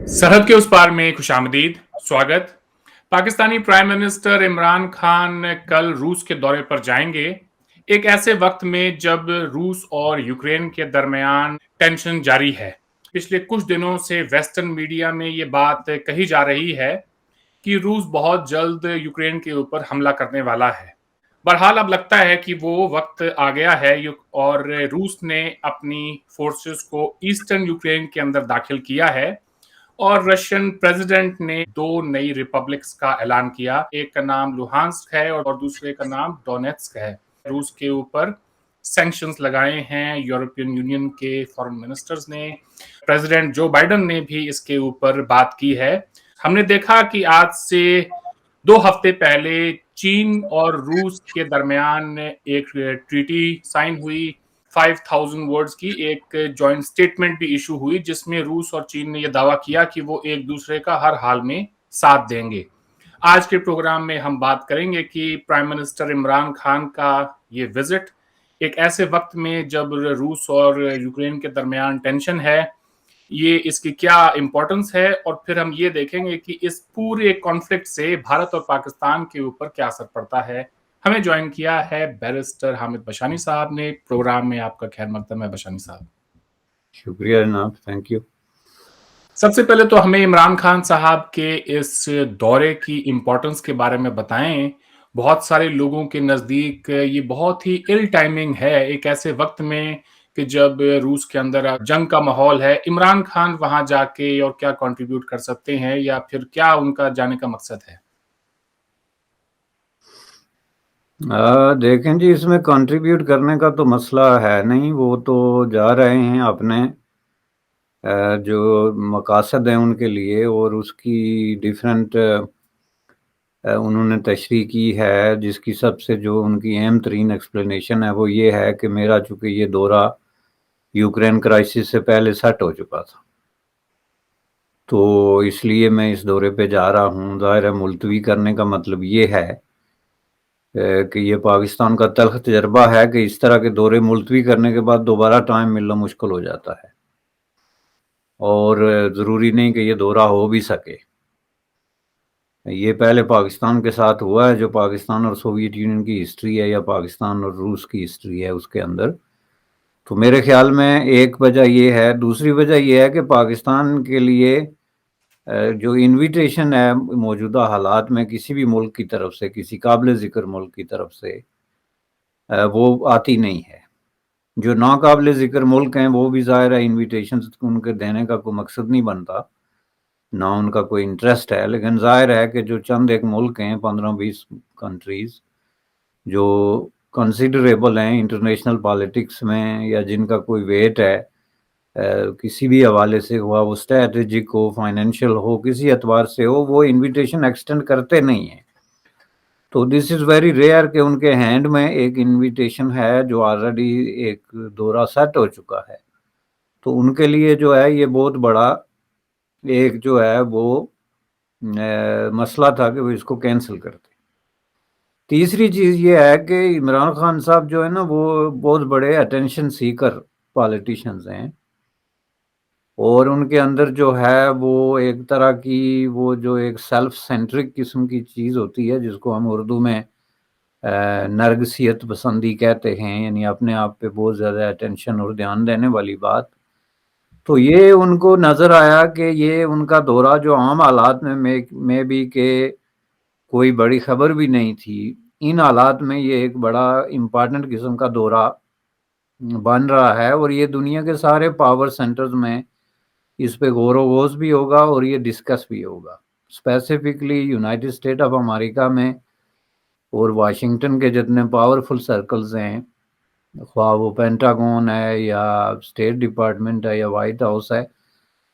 सरहद के उस पार में खुशामदीद, स्वागत। पाकिस्तानी प्राइम मिनिस्टर इमरान खान कल रूस के दौरे पर जाएंगे। एक ऐसे वक्त में जब रूस और यूक्रेन के दरमियान टेंशन जारी है। पिछले कुछ दिनों से वेस्टर्न मीडिया में ये बात कही जा रही है कि रूस बहुत जल्द यूक्रेन के ऊपर हमला करने वाला है। बहरहाल अब लगता है कि वो वक्त आ गया है और रूस ने अपनी फोर्सेस को ईस्टर्न यूक्रेन के अंदर दाखिल किया है और रशियन प्रेसिडेंट ने दो नई रिपब्लिक्स का ऐलान किया। एक का नाम लुहांस्क है और दूसरे का नाम डोनेट्स्क है। रूस के ऊपर सैंक्शंस लगाए हैं यूरोपियन यूनियन के फॉरेन मिनिस्टर्स ने। प्रेसिडेंट जो बाइडन ने भी इसके ऊपर बात की है। हमने देखा कि आज से 2 हफ्ते पहले चीन और रूस के दरमियान एक ट्रीटी साइन हुई। 5000 वर्ड्स की एक जॉइंट स्टेटमेंट भी इशू हुई जिसमें रूस और चीन ने यह दावा किया कि वो एक दूसरे का हर हाल में साथ देंगे। आज के प्रोग्राम में हम बात करेंगे कि प्राइम मिनिस्टर इमरान खान का ये विजिट एक ऐसे वक्त में जब रूस और यूक्रेन के दरमियान टेंशन है, ये इसकी क्या इंपॉर्टेंस है, और फिर हम ये देखेंगे कि इस पूरे कॉन्फ्लिक्ट से भारत और पाकिस्तान के ऊपर क्या असर पड़ता है। हमें ज्वाइन किया है बैरिस्टर हामिद बशानी साहब ने। प्रोग्राम में आपका खैर मकदम है बशानी साहब। शुक्रिया जनाब, थैंक यू। सबसे पहले तो हमें इमरान खान साहब के इस दौरे की इम्पोर्टेंस के बारे में बताएं। बहुत सारे लोगों के नज़दीक ये बहुत ही इल टाइमिंग है एक ऐसे वक्त में कि जब रूस के अंदर जंग का माहौल है। इमरान खान वहां जाके और क्या कंट्रीब्यूट कर सकते हैं, या फिर क्या उनका जाने का मकसद है? देखें जी, इसमें कंट्रीब्यूट करने का तो मसला है नहीं। वो तो जा रहे हैं अपने जो मकासद हैं उनके लिए, और उसकी डिफरेंट उन्होंने तशरीह की है, जिसकी सबसे जो उनकी अहम तरीन एक्सप्लेनेशन है वो ये है कि मेरा चूँकि ये दौरा यूक्रेन क्राइसिस से पहले सेट हो चुका था, तो इसलिए मैं इस दौरे पे जा रहा हूँ। ज़ाहिर है मुलतवी करने का मतलब ये है कि ये पाकिस्तान का तल्ख तजर्बा है कि इस तरह के दौरे मुलतवी करने के बाद दोबारा टाइम मिलना मुश्किल हो जाता है, और ज़रूरी नहीं कि ये दौरा हो भी सके। ये पहले पाकिस्तान के साथ हुआ है, जो पाकिस्तान और सोवियत यूनियन की हिस्ट्री है या पाकिस्तान और रूस की हिस्ट्री है उसके अंदर। तो मेरे ख्याल में एक वजह ये है। दूसरी वजह ये है कि पाकिस्तान के लिए जो इन्विटेशन है मौजूदा हालात में किसी भी मुल्क की तरफ से, किसी काबिल ज़िक्र मुल्क की तरफ से, वो आती नहीं है। जो नाकाबिल ज़िक्र मुल्क हैं वो भी ज़ाहिर है इन्विटेशन उनके देने का कोई मकसद नहीं बनता, ना उनका कोई इंटरेस्ट है। लेकिन ज़ाहिर है कि जो चंद एक मुल्क हैं, 15-20 कंट्रीज़ जो कंसिडरेबल हैं इंटरनेशनल पॉलिटिक्स में, या जिनका कोई वेट है किसी भी हवाले से, हुआ वो स्ट्रेटेजिक हो, फाइनेंशियल हो, किसी एतबार से हो, वो इन्विटेशन एक्सटेंड करते नहीं हैं। तो दिस इज़ वेरी रेयर कि उनके हैंड में एक इनविटेशन है जो ऑलरेडी एक दौरा सेट हो चुका है। तो उनके लिए जो है ये बहुत बड़ा एक जो है वो मसला था कि वो इसको कैंसिल करते। तीसरी चीज़ ये है कि इमरान खान साहब जो है ना, वो बहुत बड़े अटेंशन सीकर पॉलिटिशियंस हैं, और उनके अंदर जो है वो एक तरह की वो जो एक सेल्फ सेंट्रिक किस्म की चीज़ होती है, जिसको हम उर्दू में नरगसियत पसंदी कहते हैं, यानी अपने आप पे बहुत ज़्यादा अटेंशन और ध्यान देने वाली बात। तो ये उनको नज़र आया कि ये उनका दौरा जो आम हालात में भी के कोई बड़ी खबर भी नहीं थी, इन हालात में ये एक बड़ा इम्पॉर्टेंट किस्म का दौरा बन रहा है, और ये दुनिया के सारे पावर सेंटर्स में इस पे गौर व गौश भी होगा और ये डिस्कस भी होगा। Specifically United state of America में और वाशिंगटन के जितने पावरफुल सर्कल्स हैं, ख्वाह वो पेंटागन है या स्टेट डिपार्टमेंट है या वाइट हाउस है,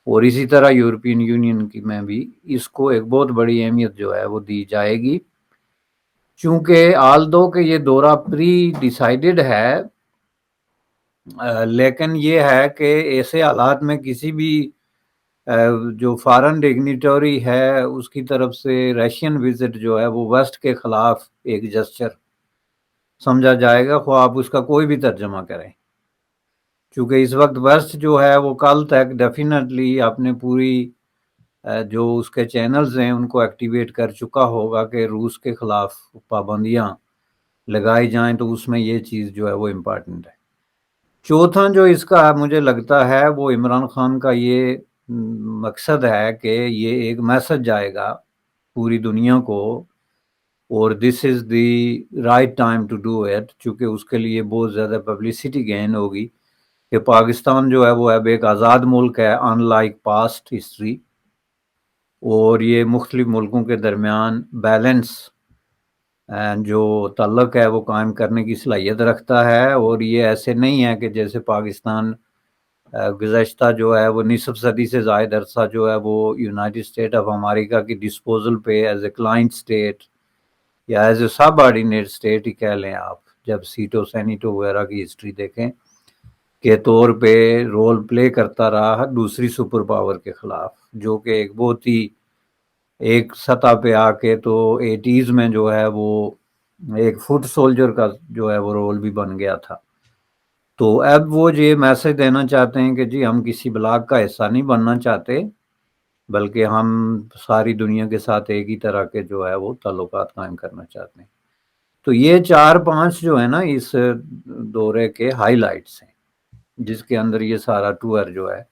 और इसी तरह यूरोपियन यूनियन की में भी इसको एक बहुत बड़ी अहमियत जो है वो दी जाएगी। चूँकि आल दो कि ये दौरा प्री डिसाइडेड है, लेकिन ये है कि ऐसे हालात में किसी भी जो फॉरेन डिग्निटरी है उसकी तरफ से रशियन विजिट जो है वो वेस्ट के खिलाफ एक जेस्चर समझा जाएगा, ख्वाह आप उसका कोई भी तर्जमा करें। क्योंकि इस वक्त वेस्ट जो है वो कल तक डेफिनेटली अपने पूरी جو اس کے چینلز ہیں ان کو ایکٹیویٹ کر چکا ہوگا کہ روس کے خلاف پابندیاں لگائی جائیں، تو اس میں یہ چیز جو ہے وہ امپارٹنٹ ہے۔ چوتھا جو اس کا مجھے لگتا ہے وہ عمران خان کا یہ مقصد ہے کہ یہ ایک میسج جائے گا پوری دنیا کو، اور this is the right time to do it, چونکہ اس کے لیے بہت زیادہ پبلسٹی گین ہوگی کہ پاکستان جو ہے وہ اب ایک آزاد ملک ہے ان لائک پاسٹ ہسٹری، اور یہ مختلف ملکوں کے درمیان بیلنس جو تعلق ہے وہ قائم کرنے کی صلاحیت رکھتا ہے، اور یہ ایسے نہیں ہے کہ جیسے پاکستان گزشتہ جو ہے وہ نصف صدی سے زائد عرصہ جو ہے وہ یونائٹڈ اسٹیٹ آف امریکہ کی ڈسپوزل پہ ایز اے کلائنٹ اسٹیٹ یا as a subordinate state ہی کہہ لیں آپ، جب سیٹو سینیٹو وغیرہ کی ہسٹری دیکھیں، کے طور پہ رول پلے کرتا رہا دوسری سپر پاور کے خلاف، جو کہ ایک بہت ہی ایک سطح پہ آ کے تو 80s میں جو ہے وہ ایک فٹ سولجر کا جو ہے وہ رول بھی بن گیا تھا۔ تو اب وہ یہ میسج دینا چاہتے ہیں کہ جی ہم کسی بلاک کا حصہ نہیں بننا چاہتے، بلکہ ہم ساری دنیا کے ساتھ ایک ہی طرح کے جو ہے وہ تعلقات قائم کرنا چاہتے ہیں۔ تو یہ 4-5 جو ہے نا اس دورے کے ہائی لائٹس ہیں، جس کے اندر یہ سارا ٹور جو ہے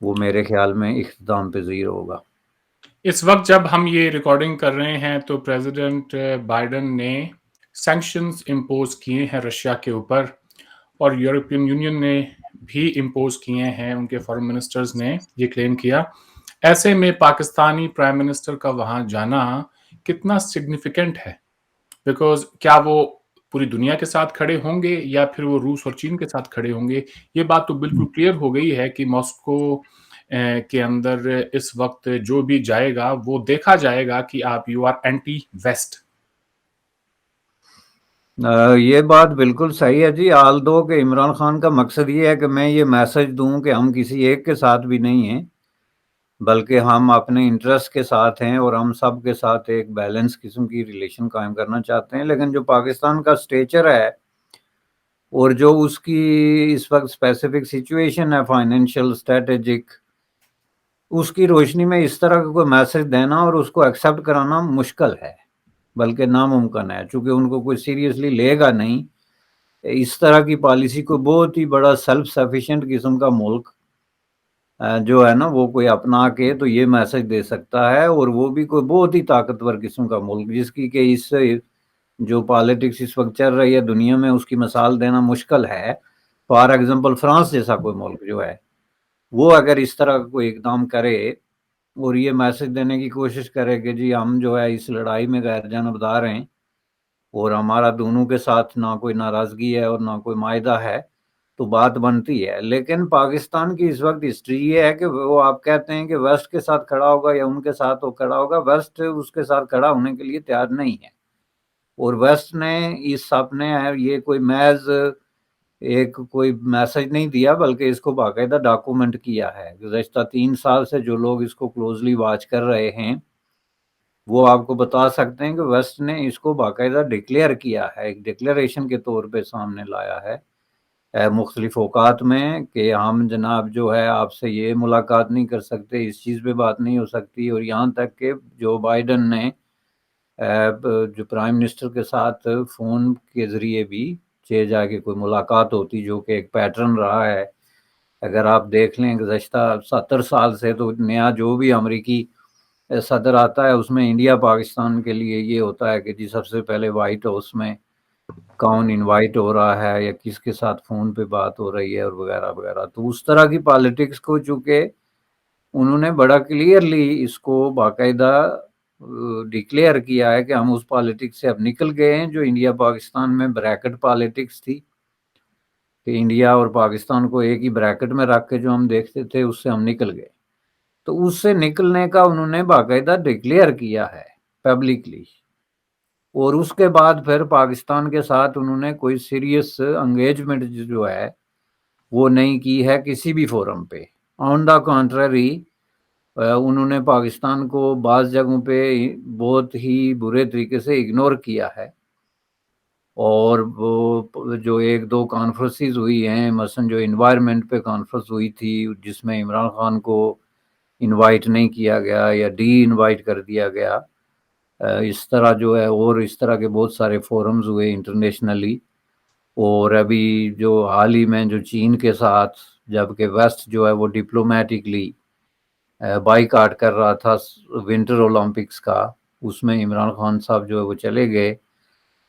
وہ میرے خیال میں اختتام پذیر ہوگا۔ اس وقت جب ہم یہ ریکارڈنگ کر رہے ہیں تو پریزیڈنٹ بائیڈن نے سینکشنز امپوز کیے ہیں رشیا کے اوپر، اور یورپین یونین نے بھی امپوز کیے ہیں، ان کے فارن منسٹرز نے یہ کلیم کیا۔ ایسے میں پاکستانی پرائم منسٹر کا وہاں جانا کتنا سگنیفیکنٹ ہے؟ بیکاز کیا وہ پوری دنیا کے ساتھ کھڑے ہوں گے یا پھر وہ روس اور چین کے ساتھ کھڑے ہوں گے؟ یہ بات تو بالکل کلیئر ہو گئی ہے کہ ماسکو کے اندر اس وقت جو بھی جائے گا وہ دیکھا جائے گا کہ آپ یو آر اینٹی ویسٹ۔ یہ بات بالکل صحیح ہے جی، آل دو کہ عمران خان کا مقصد یہ ہے کہ میں یہ میسج دوں کہ ہم کسی ایک کے ساتھ بھی نہیں ہیں، بلکہ ہم اپنے انٹرسٹ کے ساتھ ہیں اور ہم سب کے ساتھ ایک بیلنس قسم کی ریلیشن قائم کرنا چاہتے ہیں۔ لیکن جو پاکستان کا سٹیچر ہے اور جو اس کی اس وقت اسپیسیفک سچویشن ہے فائنینشیل اسٹریٹجک، اس کی روشنی میں اس طرح کا کوئی میسج دینا اور اس کو ایکسیپٹ کرانا مشکل ہے، بلکہ ناممکن ہے، چونکہ ان کو کوئی سیریسلی لے گا نہیں۔ اس طرح کی پالیسی کو بہت ہی بڑا سیلف سفیشینٹ قسم کا ملک جو ہے نا وہ کوئی اپنا کے تو یہ میسج دے سکتا ہے، اور وہ بھی کوئی بہت ہی طاقتور قسم کا ملک جس کی کہ اس جو پالیٹکس اس وقت چل رہی ہے دنیا میں اس کی مثال دینا مشکل ہے۔ فار ایگزامپل فرانس جیسا کوئی ملک جو ہے وہ اگر اس طرح کا کوئی اقدام کرے اور یہ میسج دینے کی کوشش کرے کہ جی ہم جو ہے اس لڑائی میں غیر جانبدار ہیں اور ہمارا دونوں کے ساتھ نہ کوئی ناراضگی ہے اور نہ کوئی معاہدہ ہے، تو بات بنتی ہے۔ لیکن پاکستان کی اس وقت ہسٹری یہ ہے کہ وہ آپ کہتے ہیں کہ ویسٹ کے ساتھ کھڑا ہوگا یا ان کے ساتھ وہ کھڑا ہوگا، ویسٹ اس کے ساتھ کھڑا ہونے کے لیے تیار نہیں ہے، اور ویسٹ نے اس اپنے یہ کوئی محض ایک کوئی میسج نہیں دیا بلکہ اس کو باقاعدہ ڈاکومنٹ کیا ہے۔ گزشتہ 3 سال سے جو لوگ اس کو کلوزلی واچ کر رہے ہیں وہ آپ کو بتا سکتے ہیں کہ ویسٹ نے اس کو باقاعدہ ڈکلیئر کیا ہے، ایک ڈکلیریشن کے طور پہ سامنے لایا ہے مختلف اوقات میں کہ ہم جناب جو ہے آپ سے یہ ملاقات نہیں کر سکتے، اس چیز پہ بات نہیں ہو سکتی، اور یہاں تک کہ جو بائیڈن نے جو پرائم منسٹر کے ساتھ فون کے ذریعے بھی جا کے کوئی ملاقات ہوتی، جو کہ ایک پیٹرن رہا ہے۔ اگر آپ دیکھ لیں گزشتہ 70 سال سے تو نیا جو بھی امریکی صدر آتا ہے اس میں انڈیا پاکستان کے لیے یہ ہوتا ہے کہ جی سب سے پہلے وائٹ ہاؤس میں کون انوائٹ ہو رہا ہے یا کس کے ساتھ فون پہ بات ہو رہی ہے اور وغیرہ وغیرہ۔ تو اس طرح کی پالیٹکس کو چونکہ انہوں نے بڑا کلیئرلی اس کو باقاعدہ ڈکلیئر کیا ہے کہ ہم اس پالیٹکس سے اب نکل گئے ہیں جو انڈیا پاکستان میں بریکٹ پالیٹکس تھی، کہ انڈیا اور پاکستان کو ایک ہی بریکٹ میں رکھ کے جو ہم دیکھتے تھے اس سے ہم نکل گئے۔ تو اس سے نکلنے کا انہوں نے باقاعدہ ڈکلیئر کیا ہے پبلکلی، اور اس کے بعد پھر پاکستان کے ساتھ انہوں نے کوئی سیریس انگیجمنٹ جو ہے وہ نہیں کی ہے کسی بھی فورم پہ۔ آن دا کانٹرری انہوں نے پاکستان کو بعض جگہوں پہ بہت ہی برے طریقے سے اگنور کیا ہے، اور وہ جو 1-2 کانفرنسز ہوئی ہیں، مثلا جو انوائرمنٹ پہ کانفرنس ہوئی تھی جس میں عمران خان کو انوائٹ نہیں کیا گیا یا ڈی انوائٹ کر دیا گیا. اس طرح جو ہے اور اس طرح کے بہت سارے فورمز ہوئے انٹرنیشنلی. اور ابھی جو حال ہی میں جو چین کے ساتھ جبکہ ویسٹ جو ہے وہ ڈپلومیٹکلی بائیکاٹ کر رہا تھا ونٹر اولمپکس کا، اس میں عمران خان صاحب جو ہے وہ چلے گئے.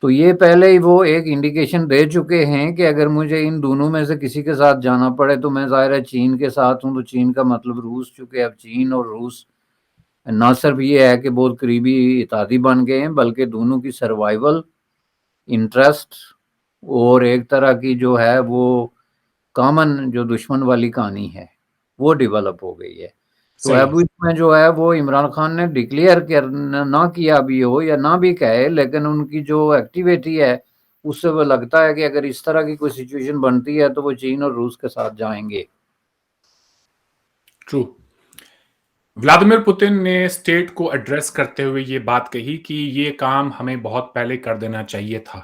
تو یہ پہلے ہی وہ ایک انڈیکیشن دے چکے ہیں کہ اگر مجھے ان دونوں میں سے کسی کے ساتھ جانا پڑے تو میں ظاہر ہے چین کے ساتھ ہوں. تو چین کا مطلب روس، چونکہ اب چین اور روس نہ صرف یہ ہے کہ بہت قریبی اتحادی بن گئے ہیں، بلکہ دونوں کی سروائیول انٹرسٹ اور ایک طرح کی جو ہے وہ کامن جو دشمن والی کہانی ہے وہ ڈیولپ ہو گئی ہے. تو اب اس میں جو ہے وہ عمران خان نے ڈکلیئر نہ کیا بھی ہو یا نہ بھی کہے، لیکن ان کی جو ایکٹیویٹی ہے اس سے وہ لگتا ہے کہ اگر اس طرح کی کوئی سچویشن بنتی ہے تو وہ چین اور روس کے ساتھ جائیں گے. ٹرو. ولادیمیر پوتن نے اسٹیٹ کو ایڈریس کرتے ہوئے یہ بات کہی کہ یہ کام ہمیں بہت پہلے کر دینا چاہیے تھا.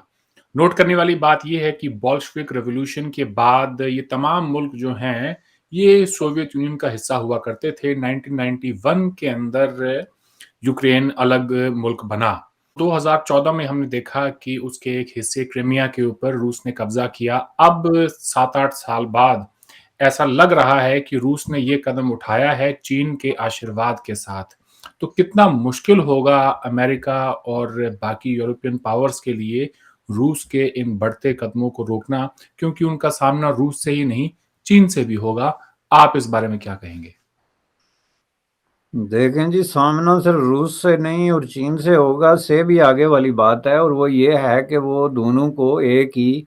نوٹ کرنے والی بات یہ ہے کہ بولشوک ریولوشن کے بعد یہ تمام ملک جو ہیں یہ سوویت یونین کا حصہ ہوا کرتے تھے. 1991 کے اندر یوکرین الگ ملک بنا. 2014 میں ہم نے دیکھا کہ اس کے ایک حصے کرائمیا کے اوپر روس نے قبضہ کیا. اب 7-8 سال بعد ایسا لگ رہا ہے کہ روس نے یہ قدم اٹھایا ہے چین کے آشیرواد کے ساتھ. تو کتنا مشکل ہوگا امریکہ اور باقی یورپین پاورز کے لیے روس کے ان بڑھتے قدموں کو روکنا، کیونکہ ان کا سامنا روس سے ہی نہیں چین سے بھی ہوگا. آپ اس بارے میں کیا کہیں گے؟ دیکھیں جی، سامنا صرف روس سے نہیں اور چین سے ہوگا سے بھی آگے والی بات ہے، اور وہ یہ ہے کہ وہ دونوں کو ایک ہی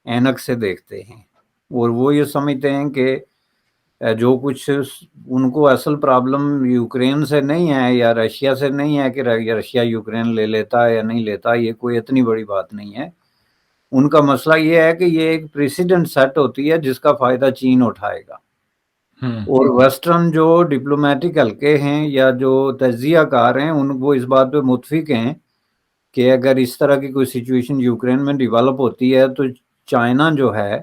اینک سے دیکھتے ہیں اور وہ یہ سمجھتے ہیں کہ جو کچھ ان کو اصل پرابلم یوکرین سے نہیں ہے یا رشیا سے نہیں ہے کہ رشیا یوکرین لے لیتا ہے یا نہیں لیتا، یہ کوئی اتنی بڑی بات نہیں ہے. ان کا مسئلہ یہ ہے کہ یہ ایک پریسیڈنٹ سیٹ ہوتی ہے جس کا فائدہ چین اٹھائے گا. اور ویسٹرن جو ڈپلومیٹک حلقے ہیں یا جو تجزیہ کار ہیں وہ اس بات پہ متفق ہیں کہ اگر اس طرح کی کوئی سچویشن یوکرین میں ڈیولپ ہوتی ہے تو چائنا جو ہے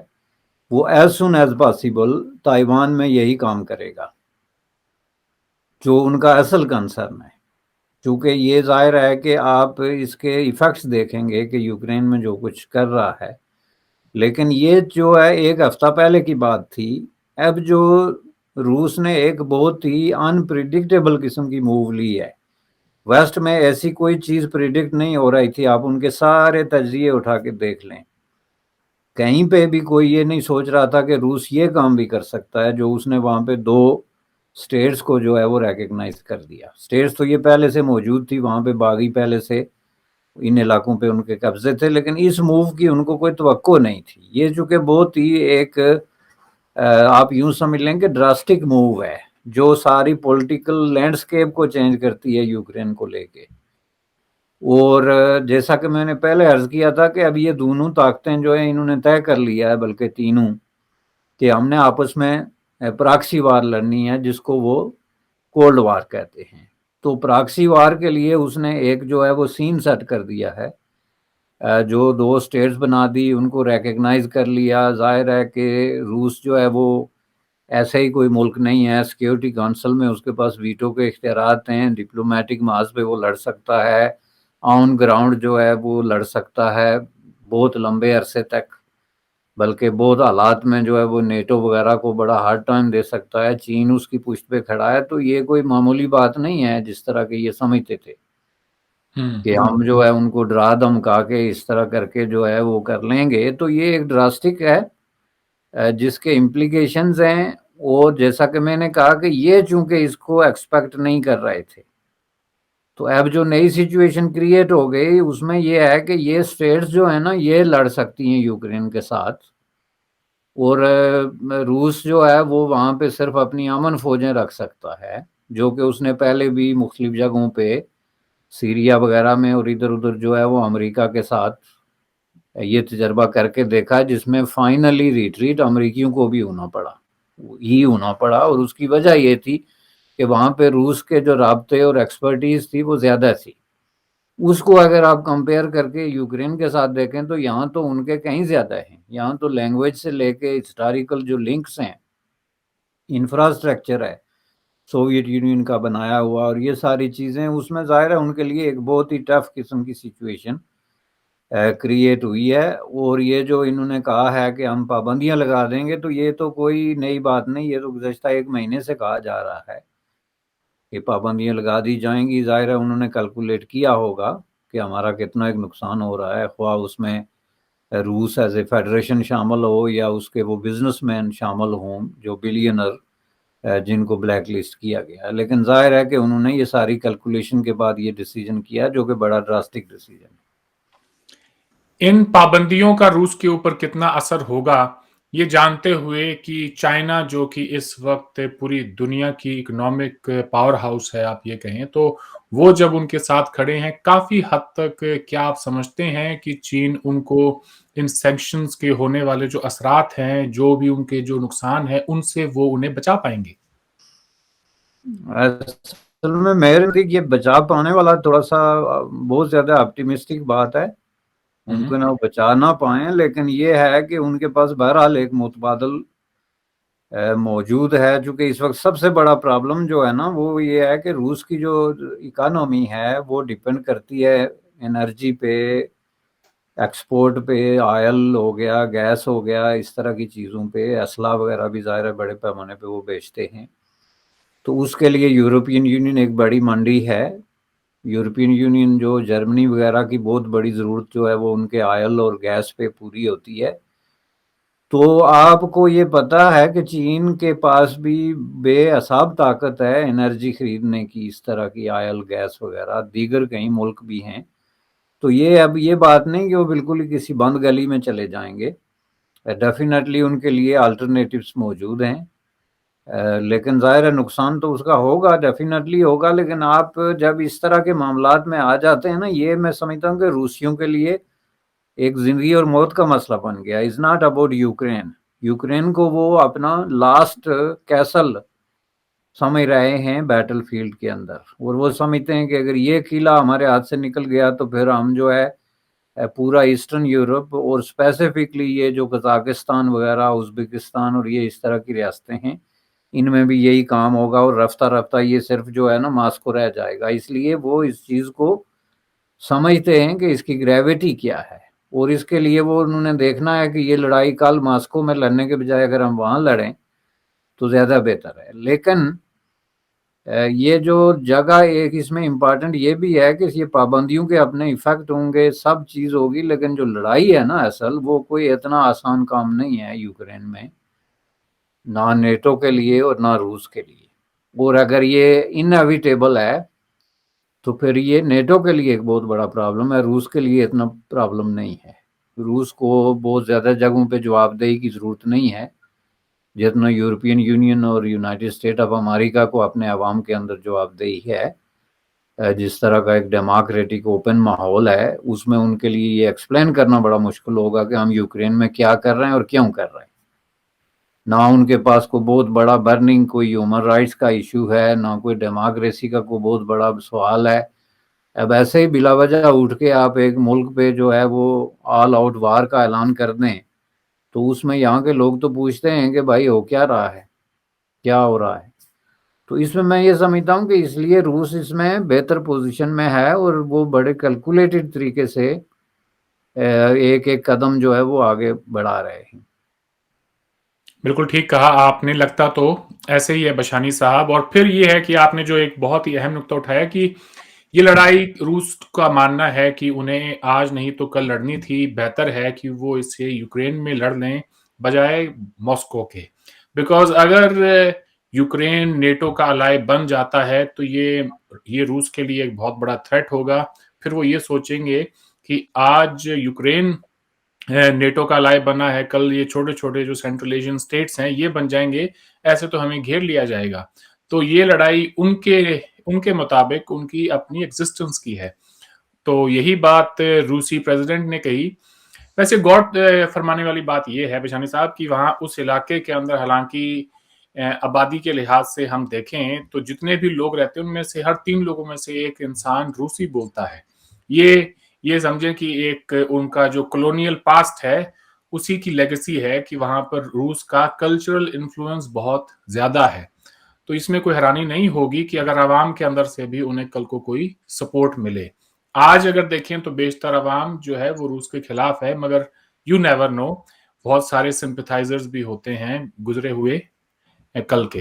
وہ as soon as possible Taiwan میں یہی کام کرے گا جو ان کا اصل کنسرن ہے. چونکہ یہ ظاہر ہے کہ آپ اس کے ایفیکٹس دیکھیں گے کہ یوکرین میں جو کچھ کر رہا ہے، لیکن یہ جو ہے ایک ہفتہ پہلے کی بات تھی. اب جو روس نے ایک بہت ہی انپریڈکٹیبل قسم کی موو لی ہے. ویسٹ میں ایسی کوئی چیز پریڈکٹ نہیں ہو رہی تھی. آپ ان کے سارے تجزیے اٹھا کے دیکھ لیں، کہیں پہ بھی کوئی یہ نہیں سوچ رہا تھا کہ روس یہ کام بھی کر سکتا ہے جو اس نے وہاں پہ 2 اسٹیٹس کو جو ہے وہ ریکگنائز کر دیا. اسٹیٹس تو یہ پہلے سے موجود تھی وہاں پہ، باغی پہلے سے ان علاقوں پہ ان کے قبضے تھے، لیکن اس موو کی ان کو کوئی توقع نہیں تھی. یہ چونکہ بہت ہی ایک آپ یوں سمجھ لیں کہ ڈراسٹک موو ہے جو ساری پولیٹیکل لینڈسکیپ کو چینج کرتی ہے یوکرین کو لے کے. اور جیسا کہ میں نے پہلے عرض کیا تھا کہ اب یہ دونوں طاقتیں جو ہیں انہوں نے طے کر لیا ہے، بلکہ تینوں، کہ ہم نے آپس میں پراکسی وار لڑنی ہے جس کو وہ کولڈ وار کہتے ہیں. تو پراکسی وار کے لیے اس نے ایک جو ہے وہ سین سیٹ کر دیا ہے، جو 2 اسٹیٹس بنا دی، ان کو ریکگنائز کر لیا. ظاہر ہے کہ روس جو ہے وہ ایسا ہی کوئی ملک نہیں ہے، سیکیورٹی کونسل میں اس کے پاس ویٹو کے اختیارات ہیں. ڈپلومیٹک محاذ پہ وہ لڑ سکتا ہے، آن گراؤنڈ جو ہے وہ لڑ سکتا ہے بہت لمبے عرصے تک، بلکہ بہت حالات میں جو ہے وہ نیٹو وغیرہ کو بڑا ہارڈ ٹائم دے سکتا ہے. چین اس کی پشت پہ کھڑا ہے. تو یہ کوئی معمولی بات نہیں ہے جس طرح کہ یہ سمجھتے تھے کہ ہم جو ہے ان کو ڈرا دھمکا کے اس طرح کر کے جو ہے وہ کر لیں گے. تو یہ ایک ڈراسٹک ہے جس کے امپلیکیشنز ہیں. اور جیسا کہ میں نے کہا کہ یہ چونکہ اس کو ایکسپیکٹ نہیں کر رہے تھے، تو اب جو نئی سچویشن کریٹ ہو گئی اس میں یہ ہے کہ یہ اسٹیٹس جو ہیں نا یہ لڑ سکتی ہیں یوکرین کے ساتھ، اور روس جو ہے وہ وہاں پہ صرف اپنی امن فوجیں رکھ سکتا ہے، جو کہ اس نے پہلے بھی مختلف جگہوں پہ سیریا وغیرہ میں اور ادھر ادھر جو ہے وہ امریکہ کے ساتھ یہ تجربہ کر کے دیکھا، جس میں فائنلی ریٹریٹ امریکیوں کو بھی ہونا پڑا. اور اس کی وجہ یہ تھی کہ وہاں پہ روس کے جو رابطے اور ایکسپرٹیز تھی وہ زیادہ تھی. اس کو اگر آپ کمپیئر کر کے یوکرین کے ساتھ دیکھیں تو یہاں تو ان کے کہیں زیادہ ہیں. یہاں تو لینگویج سے لے کے ہسٹوریکل جو لنکس ہیں، انفراسٹرکچر ہے، सोवियत यूनियन का बनाया हुआ, और ये सारी चीज़ें उसमें ज़ाहिर है उनके लिए एक बहुत ही टफ किस्म की सिचुएशन क्रिएट हुई है। और ये जो इन्होंने कहा है कि हम पाबंदियां लगा देंगे, तो ये तो कोई नई बात नहीं, ये तो गुज़श्ता 1 महीने से कहा जा रहा है कि पाबंदियां लगा दी जाएंगी। ज़ाहिर है उन्होंने कैलकुलेट किया होगा कि हमारा कितना एक नुकसान हो रहा है, ख्वाह उसमें रूस एज ए फेडरेशन शामिल हो या उसके वो बिजनेसमैन शामिल हों जो बिलियनर जिनको ब्लैक लिस्ट किया गया है। लेकिन जाहिर है कि उन्होंने ये सारी कैलकुलेशन के बाद ये डिसीजन किया, जो कि बड़ा ड्रास्टिक डिसीजन है। इन पाबंदियों का रूस के ऊपर कितना असर होगा, ये जानते हुए कि चाइना जो कि इस वक्त पूरी दुनिया की इकोनॉमिक पावर हाउस है, आप ये कहें, तो वो जब उनके साथ खड़े हैं, काफी हद तक क्या आप समझते हैं कि चीन उनको इन सैंक्शंस के होने वाले जो असरात हैं, जो भी उनके जो नुकसान है, उनसे वो उन्हें बचा पाएंगे? असल में मेरे नज़दीक ये बचा पाने वाला थोड़ा सा बहुत ज़्यादा ऑप्टिमिस्टिक बात है। मुमकिन है वो बचा ना पाए, लेकिन ये है कि उनके पास बहरहाल एक मुतबादल मौजूद है। चूँकि इस वक्त सबसे बड़ा प्रॉब्लम जो है ना वो ये है कि रूस की जो इकानमी है वो डिपेंड करती है एनर्जी पे, एक्सपोर्ट पे, ऑयल हो गया, गैस हो गया, इस तरह की चीज़ों पे, असला वगैरह भी ज़ाहिर है बड़े पैमाने पे वो बेचते हैं। तो उसके लिए यूरोपियन यूनियन एक बड़ी मंडी है। यूरोपियन यूनियन जो जर्मनी वगैरह की बहुत बड़ी ज़रूरत जो है वो उनके ऑयल और गैस पे पूरी होती है। तो आपको ये पता है कि चीन के पास भी बेअसाब ताकत है एनर्जी खरीदने की, इस तरह की ऑयल गैस वगैरह, दीगर कई मुल्क भी हैं। तो ये अब ये बात नहीं कि वो बिल्कुल ही किसी बंद गली में चले जाएंगे, डेफिनेटली उनके लिए अल्टरनेटिव्स मौजूद हैं। लेकिन ज़ाहिर है नुकसान तो उसका होगा, डेफिनेटली होगा। लेकिन आप जब इस तरह के मामलात में आ जाते हैं ना, ये मैं समझता हूँ कि रूसियों के लिए एक जिंदगी और मौत का मसला बन गया। Is not about Ukraine. Ukraine को वो अपना लास्ट कैसल समझ रहे हैं बैटल फील्ड के अंदर, और वो समझते हैं कि अगर ये किला हमारे हाथ से निकल गया तो फिर हम जो है पूरा ईस्टर्न यूरोप और स्पेसिफिकली ये जो कजाकिस्तान वगैरह, उज़्बेकिस्तान और ये इस तरह की रियासतें हैं, इनमें भी यही काम होगा, और रफ्ता रफ्ता ये सिर्फ जो है ना मास्को रह जाएगा। इसलिए वो इस चीज़ को समझते हैं कि इसकी ग्रेविटी क्या है, और इसके लिए वो उन्होंने देखना है कि ये लड़ाई कल मास्को में लड़ने के बजाय अगर हम वहाँ लड़ें तो ज़्यादा बेहतर है। लेकिन ये जो जगह एक इसमें इम्पॉर्टेंट ये भी है कि ये पाबंदियों के अपने इफेक्ट होंगे, सब चीज़ होगी, लेकिन जो लड़ाई है ना असल, वो कोई इतना आसान काम नहीं है यूक्रेन में, ना नेटो के लिए और ना रूस के लिए। और अगर ये इनएविटेबल है तो फिर ये नेटो के लिए एक बहुत बड़ा प्रॉब्लम है, रूस के लिए इतना प्रॉब्लम नहीं है। रूस को बहुत ज़्यादा जगहों पे जवाबदेही की ज़रूरत नहीं है जितना यूरोपियन यूनियन और यूनाइटेड स्टेट ऑफ अमेरिका को अपने अवाम के अंदर जवाबदेही है। जिस तरह का एक डेमोक्रेटिक ओपन माहौल है उसमें उनके लिए ये एक्सप्लेन करना बड़ा मुश्किल होगा कि हम यूक्रेन में क्या कर रहे हैं और क्यों कर रहे हैं। ना उनके पास कोई बहुत बड़ा बर्निंग कोई ह्यूमन राइट्स का इशू है, ना कोई डेमोक्रेसी का कोई बहुत बड़ा सवाल है। अब ऐसे ही बिला वजह उठ के आप एक मुल्क पे जो है वो ऑल आउट वार का ऐलान कर दें, तो उसमें यहाँ के लोग तो पूछते हैं कि भाई हो क्या रहा है, क्या हो रहा है। तो इसमें मैं ये समझता हूँ कि इसलिए रूस इसमें बेहतर पोजीशन में है, और वो बड़े कैलकुलेटेड तरीके से एक एक कदम जो है वो आगे बढ़ा रहे हैं। बिल्कुल ठीक कहा आपने, लगता तो ऐसे ही है बशानी साहब। और फिर ये है कि आपने जो एक बहुत ही अहम नुक्ता उठाया कि ये लड़ाई रूस का मानना है कि उन्हें आज नहीं तो कल लड़नी थी, बेहतर है कि वो इसे यूक्रेन में लड़ लें बजाय मॉस्को के। बिकॉज अगर यूक्रेन नेटो का अलाय बन जाता है तो ये रूस के लिए एक बहुत बड़ा थ्रेट होगा। फिर वो ये सोचेंगे कि आज यूक्रेन नेटो का अलाय बना है, कल ये छोटे छोटे जो सेंट्रल एशियन स्टेट्स हैं ये बन जाएंगे, ऐसे तो हमें घेर लिया जाएगा। तो ये लड़ाई उनके उनके मुताबिक उनकी अपनी एग्जिस्टेंस की है। तो यही बात रूसी प्रेसिडेंट ने कही। वैसे गौर फरमाने वाली बात यह है बिशानी साहब कि वहां उस इलाके के अंदर हालांकि आबादी के लिहाज से हम देखें तो जितने भी लोग रहते हैं उनमें से हर 3 लोगों में से एक इंसान रूसी बोलता है। ये समझें कि एक उनका जो कॉलोनियल पास्ट है उसी की लेगेसी है कि वहां पर रूस का कल्चरल इन्फ्लुएंस बहुत ज्यादा है। तो इसमें कोई हैरानी नहीं होगी कि अगर अवाम के अंदर से भी उन्हें कल को कोई सपोर्ट मिले। आज अगर देखें तो बेशतर अवाम जो है वो रूस के खिलाफ है, मगर यू नेवर नो, बहुत सारे सिंपैथाइजर्स भी होते हैं गुजरे हुए कल के।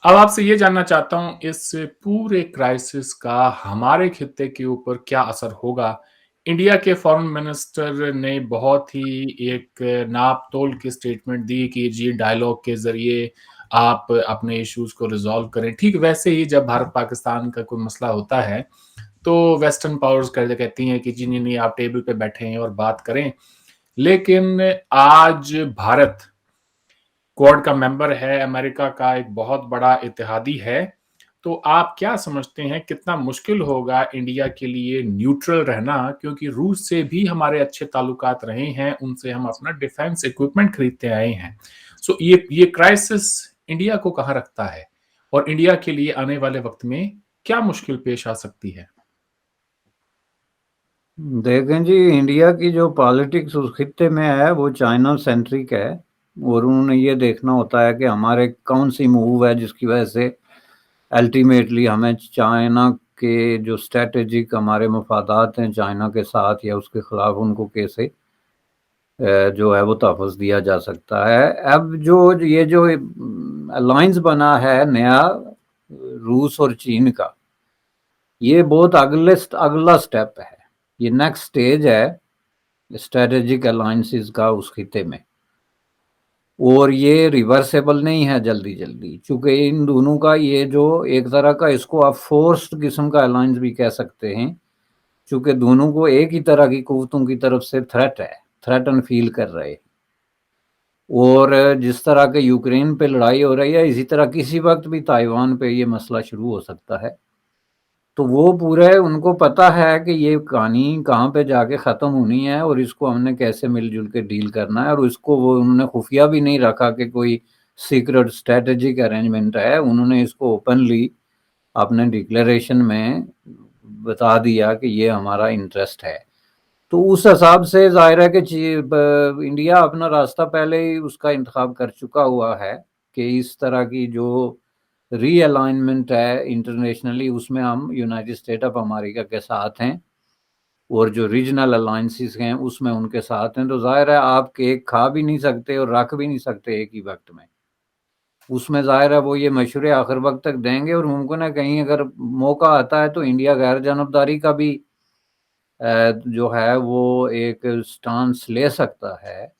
अब आपसे ये जानना चाहता हूँ, इस पूरे क्राइसिस का हमारे खित्ते के ऊपर क्या असर होगा? इंडिया के फॉरेन मिनिस्टर ने बहुत ही एक नाप-तोल की स्टेटमेंट दी कि जी डायलॉग के ज़रिए आप अपने इश्यूज़ को रिज़ॉल्व करें। ठीक वैसे ही जब भारत-पाकिस्तान का कोई मसला होता है, तो वेस्टर्न पावर्स कहती हैं कि जी नहीं-नहीं आप टेबल पे बैठें और बात करें। लेकिन आज भारत क्वाड का मेंबर है, अमेरिका का एक बहुत बड़ा इत्तेहादी है, तो आप क्या समझते हैं कितना मुश्किल होगा इंडिया के लिए न्यूट्रल रहना, क्योंकि रूस से भी हमारे अच्छे ताल्लुकात रहे हैं, उनसे हम अपना डिफेंस इक्विपमेंट खरीदते आए हैं। सो ये क्राइसिस इंडिया को कहाँ रखता है और इंडिया के लिए आने वाले वक्त में क्या मुश्किल पेश आ सकती है? देखें जी, इंडिया की जो पॉलिटिक्स उस खित्ते में है वो चाइना सेंट्रिक है, और उन्हें ये देखना होता है कि हमारे कौन सी मूव है जिसकी वजह से अल्टीमेटली हमें चाइना के जो स्ट्रेटेजिक हमारे मफादात हैं चाइना के साथ या उसके खिलाफ, उनको कैसे जो है वो तहफ़्फ़ुज़ दिया जा सकता है। अब ये जो अलायंस बना है नया रूस और चीन का, ये बहुत अगला स्टेप है, ये नेक्स्ट स्टेज है स्ट्रेटेजिक अलायंसेस का उस खित्ते में, और ये रिवर्सेबल नहीं है जल्दी, चूंकि इन दोनों का ये जो एक तरह का, इसको आप फोर्स्ड किस्म का अलायंस भी कह सकते हैं, चूंकि दोनों को एक ही तरह की कुव्वतों की तरफ से थ्रेटन फील कर रहे हैं। और जिस तरह के यूक्रेन पे लड़ाई हो रही है, इसी तरह किसी वक्त भी ताइवान पे ये मसला शुरू हो सकता है। तो वो पूरे उनको पता है कि ये कहानी कहाँ पे जाके ख़त्म होनी है और इसको हमने कैसे मिलजुल के डील करना है, और इसको वो उन्होंने खुफिया भी नहीं रखा कि कोई सीक्रेट स्ट्रेटेजिक अरेंजमेंट है। उन्होंने इसको ओपनली अपने डिक्लेरेशन में बता दिया कि ये हमारा इंटरेस्ट है। तो उस हिसाब से ज़ाहिर है कि इंडिया अपना रास्ता पहले ही उसका इंतखाब कर चुका हुआ है कि इस तरह की जो रीअलाइनमेंट है इंटरनेशनली, उसमें हम यूनाइटेड स्टेट ऑफ अमेरिका के साथ हैं, और जो रीजनल अलायंसेस हैं उसमें उनके साथ हैं। तो ज़ाहिर है आप केक खा भी नहीं सकते और रख भी नहीं सकते एक ही वक्त में। उसमें ज़ाहिर है वो ये मशवरे आखिर वक्त तक देंगे, और मुमकिन है कहीं अगर मौका आता है तो इंडिया गैर जानबदारी का भी जो है वो एक स्टांस ले सकता है,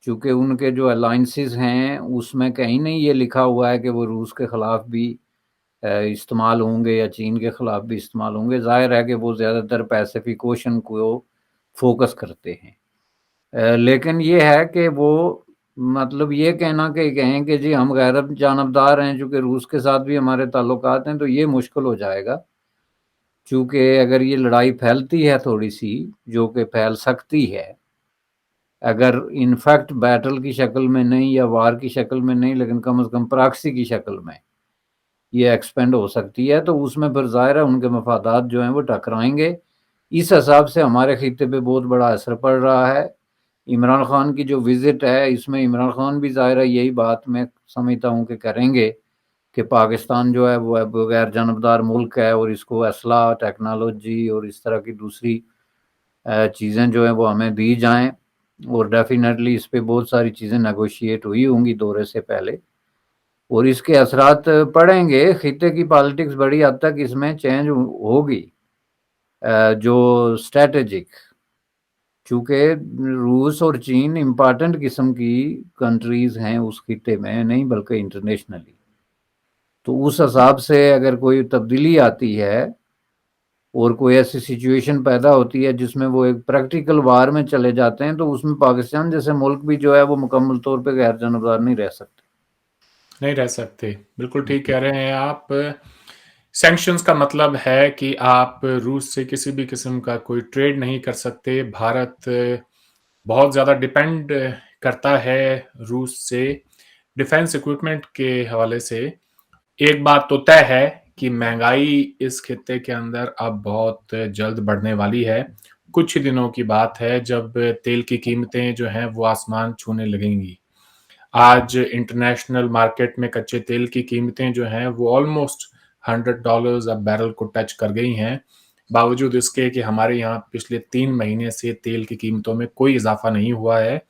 चूँकि उनके जो अलायंसेस हैं उसमें कहीं नहीं ये लिखा हुआ है कि वो रूस के ख़िलाफ़ भी इस्तेमाल होंगे या चीन के ख़िलाफ़ भी इस्तेमाल होंगे। ज़ाहिर है कि वो ज़्यादातर पैसिफिक ओशन को फ़ोकस करते हैं। लेकिन ये है कि वो मतलब ये कहना कि कहें कि जी हम गैर जानबदार हैं, चूँकि रूस के साथ भी हमारे ताल्लुकात हैं, तो ये मुश्किल हो जाएगा। चूँकि अगर ये लड़ाई फैलती है थोड़ी-सी, जो कि फैल सकती है, अगर इनफैक्ट बैटल की शक्ल में नहीं या वार की शक्ल में नहीं, लेकिन कम से कम प्रॉक्सी की शक्ल में ये एक्सपेंड हो सकती है, तो उसमें फिर ज़ाहिर है उनके मफादात जो हैं वो टकराएँगे। इस हिसाब से हमारे खित्ते पे बहुत बड़ा असर पड़ रहा है। इमरान खान की जो विज़िट है, इसमें इमरान खान भी ज़ाहिर है यही बात मैं समझता हूँ कि करेंगे कि पाकिस्तान जो है वो अब गैर जानबदार मुल्क है, और इसको असला, टेक्नोलॉजी और इस तरह की दूसरी चीज़ें जो हैं वो हमें दी जाएँ, और डेफ़िनेटली इस पे बहुत सारी चीज़ें नेगोशिएट हुई होंगी दौरे से पहले, और इसके असरात पड़ेंगे। खित्ते की पॉलिटिक्स बड़ी हद तक इसमें चेंज होगी, जो स्ट्रैटेजिक, चूँकि रूस और चीन इम्पोर्टेंट किस्म की कंट्रीज़ हैं उस खित्ते में, नहीं बल्कि इंटरनेशनली। तो उस हिसाब से अगर कोई तब्दीली आती है और कोई ऐसी सिचुएशन पैदा होती है जिसमें वो एक प्रैक्टिकल वार में चले जाते हैं, तो उसमें पाकिस्तान जैसे मुल्क भी जो है वो मुकम्मल तौर पे गैर जानबदार नहीं रह सकते। नहीं रह सकते। बिल्कुल ठीक कह रहे हैं आप। सैंक्शंस का मतलब है कि आप रूस से किसी भी किस्म का कोई ट्रेड नहीं कर सकते। भारत बहुत ज़्यादा डिपेंड करता है रूस से डिफेंस इक्विपमेंट के हवाले से। एक बात तो तय है कि महंगाई इस खित्ते के अंदर अब बहुत जल्द बढ़ने वाली है। कुछ ही दिनों की बात है जब तेल की कीमतें जो हैं वो आसमान छूने लगेंगी। आज इंटरनेशनल मार्केट में कच्चे तेल की कीमतें जो हैं वो ऑलमोस्ट $100 अ बैरल को टच कर गई हैं, बावजूद इसके कि हमारे यहाँ पिछले 3 महीने से तेल की कीमतों में कोई इज़ाफ़ा नहीं हुआ है।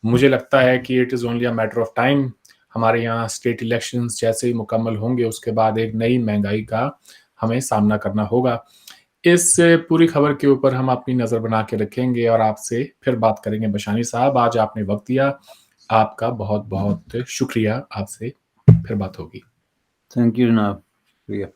मुझे लगता है कि it is only a matter of time, हमारे यहाँ स्टेट इलेक्शंस जैसे ही मुकम्मल होंगे, उसके बाद एक नई महँगाई का हमें सामना करना होगा। इस पूरी खबर के ऊपर हम अपनी नज़र बना के रखेंगे और आपसे फिर बात करेंगे बशानी साहब। आज आपने वक़्त दिया, आपका बहुत-बहुत शुक्रिया। आपसे फिर बात होगी। थैंक यू जनाब, शुक्रिया।